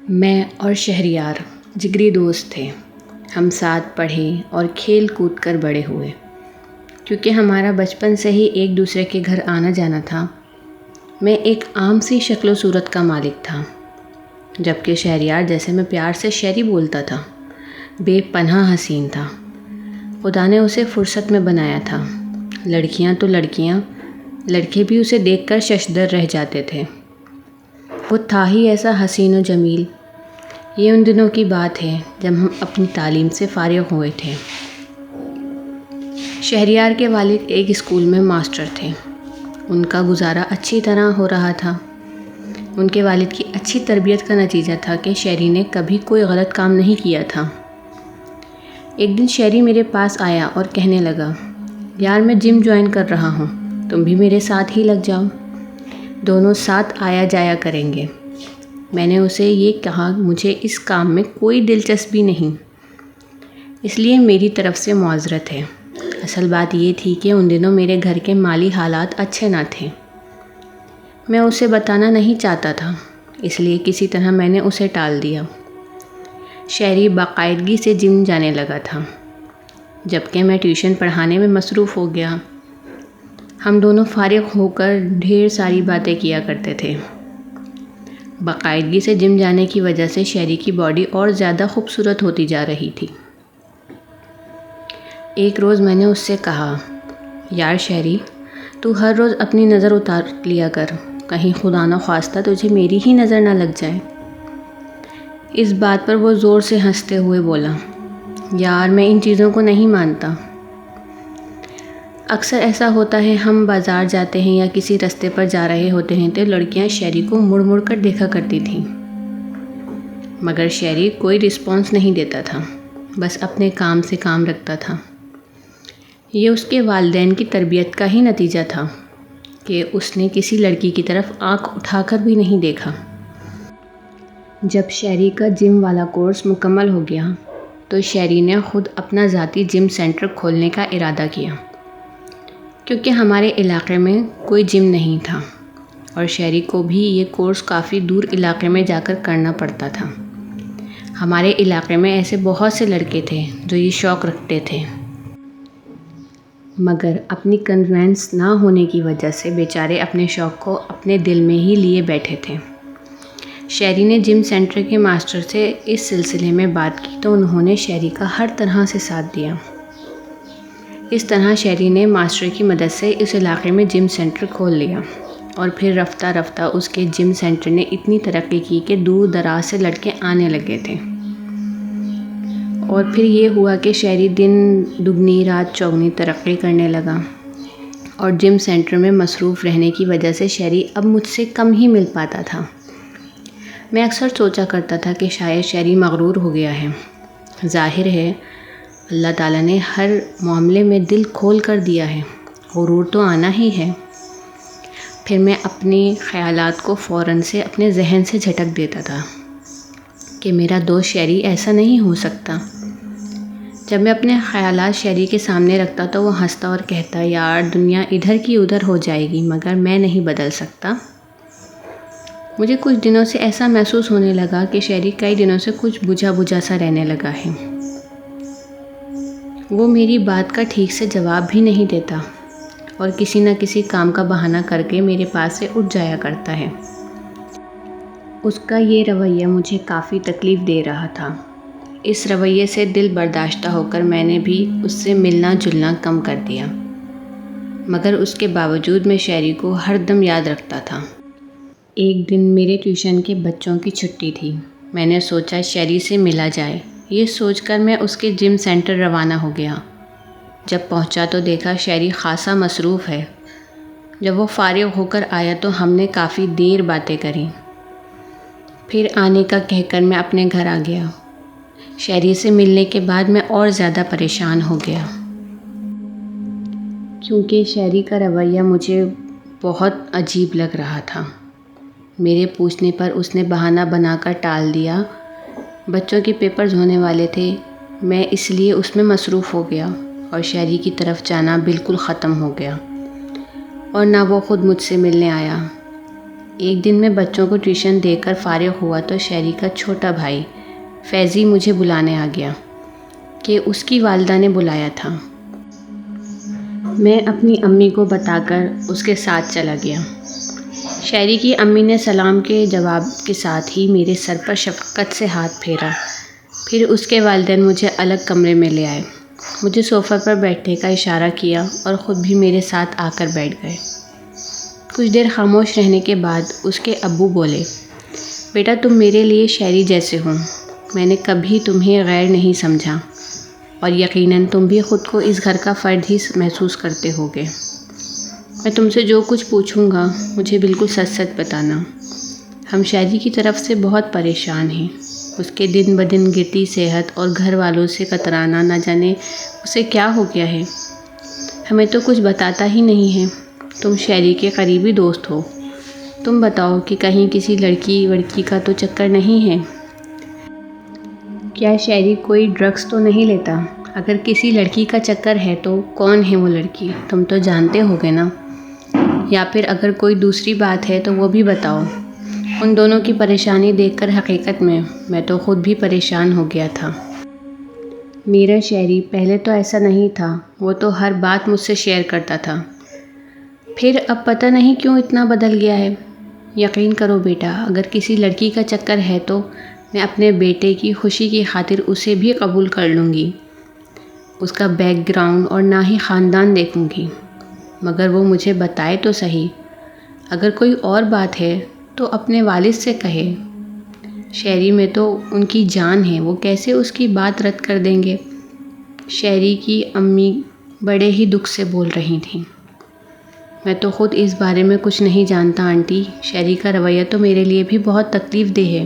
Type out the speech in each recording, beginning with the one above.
میں اور شہریار جگری دوست تھے. ہم ساتھ پڑھے اور کھیل کود کر بڑے ہوئے. کیونکہ ہمارا بچپن سے ہی ایک دوسرے کے گھر آنا جانا تھا، میں ایک عام سی شکل و صورت کا مالک تھا، جبکہ شہریار، جیسے میں پیار سے شہری بولتا تھا، بے پناہ حسین تھا. خدا نے اسے فرصت میں بنایا تھا. لڑکیاں تو لڑکیاں، لڑکے بھی اسے دیکھ کر ششدر رہ جاتے تھے. وہ تھا ہی ایسا حسین و جمیل. یہ ان دنوں کی بات ہے جب ہم اپنی تعلیم سے فارغ ہوئے تھے. شہریار کے والد ایک اسکول میں ماسٹر تھے. ان کا گزارا اچھی طرح ہو رہا تھا. ان کے والد کی اچھی تربیت کا نتیجہ تھا کہ شہری نے کبھی کوئی غلط کام نہیں کیا تھا. ایک دن شہری میرے پاس آیا اور کہنے لگا، یار میں جم جوائن کر رہا ہوں، تم بھی میرے ساتھ ہی لگ جاؤ، دونوں ساتھ آیا جایا کریں گے. میں نے اسے یہ کہا، مجھے اس کام میں کوئی دلچسپی نہیں، اس لیے میری طرف سے معذرت ہے. اصل بات یہ تھی کہ ان دنوں میرے گھر کے مالی حالات اچھے نہ تھے. میں اسے بتانا نہیں چاہتا تھا، اس لیے کسی طرح میں نے اسے ٹال دیا. شہری باقاعدگی سے جم جانے لگا تھا، جبکہ میں ٹیوشن پڑھانے میں مصروف ہو گیا. ہم دونوں فارغ ہو کر ڈھیر ساری باتیں کیا کرتے تھے. باقاعدگی سے جم جانے کی وجہ سے شہری کی باڈی اور زیادہ خوبصورت ہوتی جا رہی تھی. ایک روز میں نے اس سے کہا، یار شہری، تو ہر روز اپنی نظر اتار لیا کر، کہیں خدا نہ خواستہ تجھے میری ہی نظر نہ لگ جائے. اس بات پر وہ زور سے ہنستے ہوئے بولا، یار میں ان چیزوں کو نہیں مانتا. اکثر ایسا ہوتا ہے، ہم بازار جاتے ہیں یا کسی رستے پر جا رہے ہوتے ہیں تو لڑکیاں شہری کو مڑ مڑ کر دیکھا کرتی تھیں، مگر شہری کوئی رسپانس نہیں دیتا تھا، بس اپنے کام سے کام رکھتا تھا. یہ اس کے والدین کی تربیت کا ہی نتیجہ تھا کہ اس نے کسی لڑکی کی طرف آنکھ اٹھا کر بھی نہیں دیکھا. جب شہری کا جم والا کورس مکمل ہو گیا تو شہری نے خود اپنا ذاتی جم سینٹر کھولنے کا ارادہ کیا. کیونکہ ہمارے علاقے میں کوئی جم نہیں تھا اور شہری کو بھی یہ کورس کافی دور علاقے میں جا کر کرنا پڑتا تھا. ہمارے علاقے میں ایسے بہت سے لڑکے تھے جو یہ شوق رکھتے تھے، مگر اپنی کنوینس نہ ہونے کی وجہ سے بیچارے اپنے شوق کو اپنے دل میں ہی لیے بیٹھے تھے. شہری نے جم سینٹر کے ماسٹر سے اس سلسلے میں بات کی تو انہوں نے شہری کا ہر طرح سے ساتھ دیا. اس طرح شہری نے ماسٹر کی مدد سے اس علاقے میں جم سینٹر کھول لیا اور پھر رفتہ رفتہ اس کے جم سینٹر نے اتنی ترقی کی کہ دور دراز سے لڑکے آنے لگے تھے. اور پھر یہ ہوا کہ شہری دن دگنی رات چوگنی ترقی کرنے لگا اور جم سینٹر میں مصروف رہنے کی وجہ سے شہری اب مجھ سے کم ہی مل پاتا تھا. میں اکثر سوچا کرتا تھا کہ شاید شہری مغرور ہو گیا ہے. ظاہر ہے اللہ تعالیٰ نے ہر معاملے میں دل کھول کر دیا ہے، غرور تو آنا ہی ہے. پھر میں اپنے خیالات کو فوراً سے اپنے ذہن سے جھٹک دیتا تھا کہ میرا دوست شہری ایسا نہیں ہو سکتا. جب میں اپنے خیالات شہری کے سامنے رکھتا تو وہ ہنستا اور کہتا، یار دنیا ادھر کی ادھر ہو جائے گی مگر میں نہیں بدل سکتا. مجھے کچھ دنوں سے ایسا محسوس ہونے لگا کہ شہری کئی دنوں سے کچھ بجھا بجھا سا رہنے لگا ہے. وہ میری بات کا ٹھیک سے جواب بھی نہیں دیتا اور کسی نہ کسی کام کا بہانہ کر کے میرے پاس سے اٹھ جایا کرتا ہے. اس کا یہ رویہ مجھے کافی تکلیف دے رہا تھا. اس رویے سے دل برداشتہ ہو کر میں نے بھی اس سے ملنا جلنا کم کر دیا، مگر اس کے باوجود میں شہری کو ہر دم یاد رکھتا تھا. ایک دن میرے ٹیوشن کے بچوں کی چھٹی تھی. میں نے سوچا شہری سے ملا جائے. یہ سوچ کر میں اس کے جم سینٹر روانہ ہو گیا. جب پہنچا تو دیکھا شہری خاصا مصروف ہے. جب وہ فارغ ہو کر آیا تو ہم نے کافی دیر باتیں کریں. پھر آنے کا کہہ کر میں اپنے گھر آ گیا. شہری سے ملنے کے بعد میں اور زیادہ پریشان ہو گیا، کیونکہ شہری کا رویہ مجھے بہت عجیب لگ رہا تھا. میرے پوچھنے پر اس نے بہانہ بنا کر ٹال دیا. بچوں کے پیپرز ہونے والے تھے، میں اس لیے اس میں مصروف ہو گیا اور شہری کی طرف جانا بالکل ختم ہو گیا، اور نہ وہ خود مجھ سے ملنے آیا۔ ایک دن میں بچوں کو ٹیوشن دے کر فارغ ہوا تو شہری کا چھوٹا بھائی فیضی مجھے بلانے آ گیا کہ اس کی والدہ نے بلایا تھا۔ میں اپنی امی کو بتا کر اس کے ساتھ چلا گیا۔ شہری کی امی نے سلام کے جواب کے ساتھ ہی میرے سر پر شفقت سے ہاتھ پھیرا۔ پھر اس کے والدین مجھے الگ کمرے میں لے آئے، مجھے صوفہ پر بیٹھنے کا اشارہ کیا اور خود بھی میرے ساتھ آ کر بیٹھ گئے۔ کچھ دیر خاموش رہنے کے بعد اس کے ابو بولے، بیٹا تم میرے لیے شہری جیسے ہو، میں نے کبھی تمہیں غیر نہیں سمجھا، اور یقیناً تم بھی خود کو اس گھر کا فرد ہی محسوس کرتے ہوگے۔ میں تم سے جو کچھ پوچھوں گا مجھے بالکل سچ سچ بتانا۔ ہم شہری کی طرف سے بہت پریشان ہیں، اس کے دن بدن گرتی صحت اور گھر والوں سے کترانا، نہ جانے اسے کیا ہو گیا ہے، ہمیں تو کچھ بتاتا ہی نہیں ہے۔ تم شہری کے قریبی دوست ہو، تم بتاؤ کہ کہیں کسی لڑکی کا تو چکر نہیں ہے؟ کیا شہری کوئی ڈرگس تو نہیں لیتا؟ اگر کسی لڑکی کا چکر ہے تو کون ہے وہ لڑکی، تم تو جانتے ہوگے نا؟ یا پھر اگر کوئی دوسری بات ہے تو وہ بھی بتاؤ۔ ان دونوں کی پریشانی دیکھ کر حقیقت میں تو خود بھی پریشان ہو گیا تھا۔ میرا شہری پہلے تو ایسا نہیں تھا، وہ تو ہر بات مجھ سے شیئر کرتا تھا، پھر اب پتہ نہیں کیوں اتنا بدل گیا ہے۔ یقین کرو بیٹا، اگر کسی لڑکی کا چکر ہے تو میں اپنے بیٹے کی خوشی کی خاطر اسے بھی قبول کر لوں گی، اس کا بیک گراؤنڈ اور نہ ہی خاندان دیکھوں گی، مگر وہ مجھے بتائے تو صحیح۔ اگر کوئی اور بات ہے تو اپنے والد سے کہے، شہری میں تو ان کی جان ہے، وہ کیسے اس کی بات رد کر دیں گے؟ شہری کی امی بڑے ہی دکھ سے بول رہی تھیں۔ میں تو خود اس بارے میں کچھ نہیں جانتا آنٹی، شہری کا رویہ تو میرے لیے بھی بہت تکلیف دہ ہے۔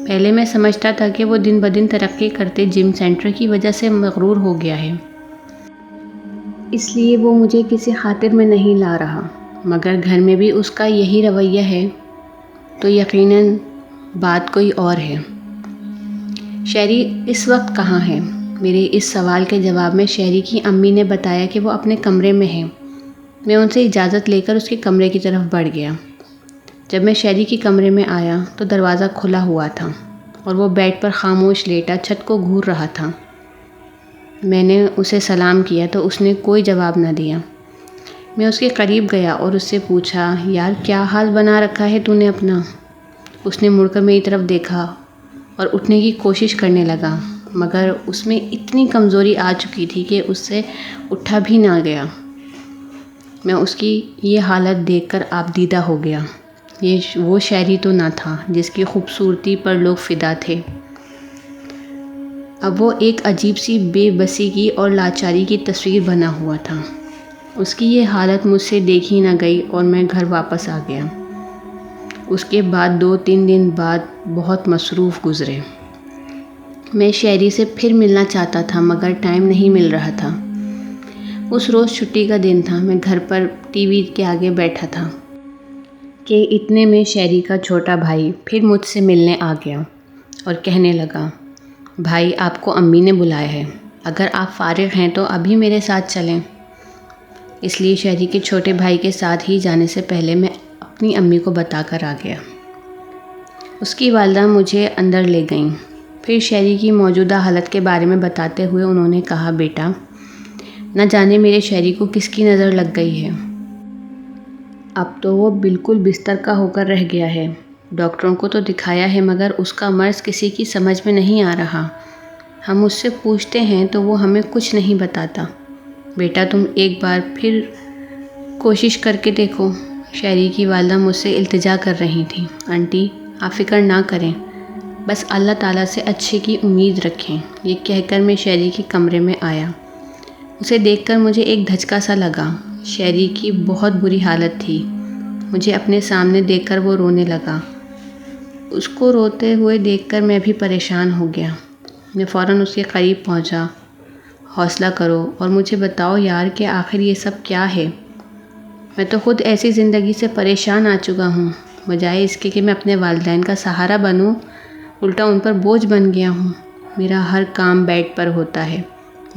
پہلے میں سمجھتا تھا کہ وہ دن بدن ترقی کرتے جم سینٹر کی وجہ سے مغرور ہو گیا ہے، اس لیے وہ مجھے کسی خاطر میں نہیں لا رہا، مگر گھر میں بھی اس کا یہی رویہ ہے تو یقیناً بات کوئی اور ہے۔ شہری اس وقت کہاں ہے؟ میرے اس سوال کے جواب میں شہری کی امی نے بتایا کہ وہ اپنے کمرے میں ہے۔ میں ان سے اجازت لے کر اس کے کمرے کی طرف بڑھ گیا۔ جب میں شہری کے کمرے میں آیا تو دروازہ کھلا ہوا تھا اور وہ بیڈ پر خاموش لیٹا چھت کو گھور رہا تھا۔ میں نے اسے سلام کیا تو اس نے کوئی جواب نہ دیا۔ میں اس کے قریب گیا اور اس سے پوچھا، یار کیا حال بنا رکھا ہے تو نے اپنا؟ اس نے مڑ کر میری طرف دیکھا اور اٹھنے کی کوشش کرنے لگا، مگر اس میں اتنی کمزوری آ چکی تھی کہ اس سے اٹھا بھی نہ گیا۔ میں اس کی یہ حالت دیکھ کر آبدیدہ ہو گیا۔ یہ وہ شہری تو نہ تھا جس کی خوبصورتی پر لوگ فدا تھے، اب وہ ایک عجیب سی بے بسی کی اور لاچاری کی تصویر بنا ہوا تھا۔ اس کی یہ حالت مجھ سے دیکھی نہ گئی اور میں گھر واپس آ گیا۔ اس کے بعد 2-3 دن بعد بہت مصروف گزرے۔ میں شہری سے پھر ملنا چاہتا تھا مگر ٹائم نہیں مل رہا تھا۔ اس روز چھٹی کا دن تھا، میں گھر پر ٹی وی کے آگے بیٹھا تھا کہ اتنے میں شہری کا چھوٹا بھائی پھر مجھ سے ملنے آ گیا اور کہنے لگا، بھائی آپ کو امی نے بلایا ہے، اگر آپ فارغ ہیں تو ابھی میرے ساتھ چلیں۔ اس لیے شہری کے چھوٹے بھائی کے ساتھ ہی جانے سے پہلے میں اپنی امی کو بتا کر آ گیا۔ اس کی والدہ مجھے اندر لے گئیں، پھر شہری کی موجودہ حالت کے بارے میں بتاتے ہوئے انہوں نے کہا، بیٹا نہ جانے میرے شہری کو کس کی نظر لگ گئی ہے، اب تو وہ بالکل بستر کا ہو کر رہ گیا ہے، ڈاکٹروں کو تو دکھایا ہے مگر اس کا مرض کسی کی سمجھ میں نہیں آ رہا، ہم اس سے پوچھتے ہیں تو وہ ہمیں کچھ نہیں بتاتا، بیٹا تم ایک بار پھر کوشش کر کے دیکھو۔ شہری کی والدہ مجھ سے التجا کر رہی تھیں، آنٹی آپ فکر نہ کریں، بس اللہ تعالیٰ سے اچھے کی امید رکھیں۔ یہ کہہ کر میں شہری کے کمرے میں آیا۔ اسے دیکھ کر مجھے ایک دھچکا سا لگا، شہری کی بہت بری حالت تھی، مجھے اپنے سامنے دیکھ کر وہ رونے لگا۔ اس کو روتے ہوئے دیکھ کر میں بھی پریشان ہو گیا۔ میں فوراً اس کے قریب پہنچا، حوصلہ کرو اور مجھے بتاؤ یار کہ آخر یہ سب کیا ہے، میں تو خود ایسی زندگی سے پریشان آ چکا ہوں، بجائے اس کے کہ میں اپنے والدین کا سہارا بنوں الٹا ان پر بوجھ بن گیا ہوں، میرا ہر کام بیڈ پر ہوتا ہے،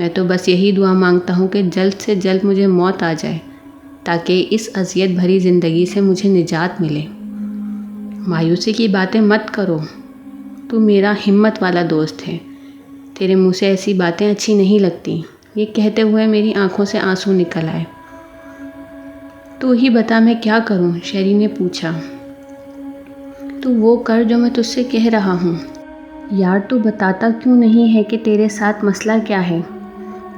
میں تو بس یہی دعا مانگتا ہوں کہ جلد سے جلد مجھے موت آ جائے تاکہ اس اذیت بھری زندگی سے مجھے نجات ملے۔ مایوسی کی باتیں مت کرو، تو میرا ہمت والا دوست ہے، تیرے منہ سے ایسی باتیں اچھی نہیں لگتی۔ یہ کہتے ہوئے میری آنکھوں سے آنسو نکل آئے۔ تو ہی بتا میں کیا کروں؟ شیری نے پوچھا۔ تو وہ کر جو میں تجھ سے کہہ رہا ہوں۔ یار تو بتاتا کیوں نہیں ہے کہ تیرے ساتھ مسئلہ کیا ہے؟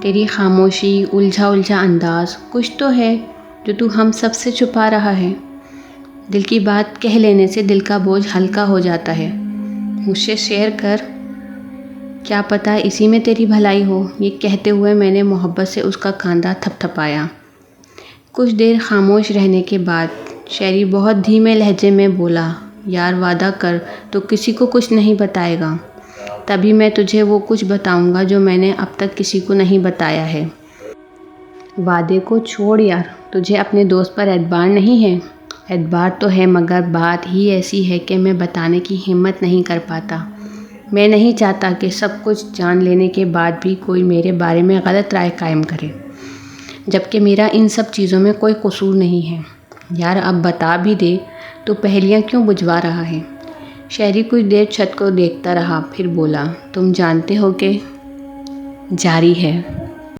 تیری خاموشی، الجھا انداز، کچھ تو ہے جو تو ہم سب سے چھپا رہا ہے۔ دل کی بات کہہ لینے سے دل کا بوجھ ہلکا ہو جاتا ہے۔ مجھ سے شیئر کر، کیا پتہ اسی میں تیری بھلائی ہو۔ یہ کہتے ہوئے میں نے محبت سے اس کا کاندھا تھپ تھپایا۔ کچھ دیر خاموش رہنے کے بعد شیری بہت دھیمے لہجے میں بولا، یار وعدہ کر تو کسی کو کچھ نہیں بتائے گا، تبھی میں تجھے وہ کچھ بتاؤں گا جو میں نے اب تک کسی کو نہیں بتایا ہے۔ وعدے کو چھوڑ یار، تجھے اپنے دوست پر اعتبار نہیں ہے؟ اعتبار تو ہے، مگر بات ہی ایسی ہے کہ میں بتانے کی ہمت نہیں کر پاتا۔ میں نہیں چاہتا کہ سب کچھ جان لینے کے بعد بھی کوئی میرے بارے میں غلط رائے قائم کرے، جبکہ میرا ان سب چیزوں میں کوئی قصور نہیں ہے۔ یار اب بتا بھی دے تو پہلیاں کیوں بجھوا رہا ہے؟ شہری کچھ دیر چھت کو دیکھتا رہا، پھر بولا، تم جانتے ہو کہ جاری ہے۔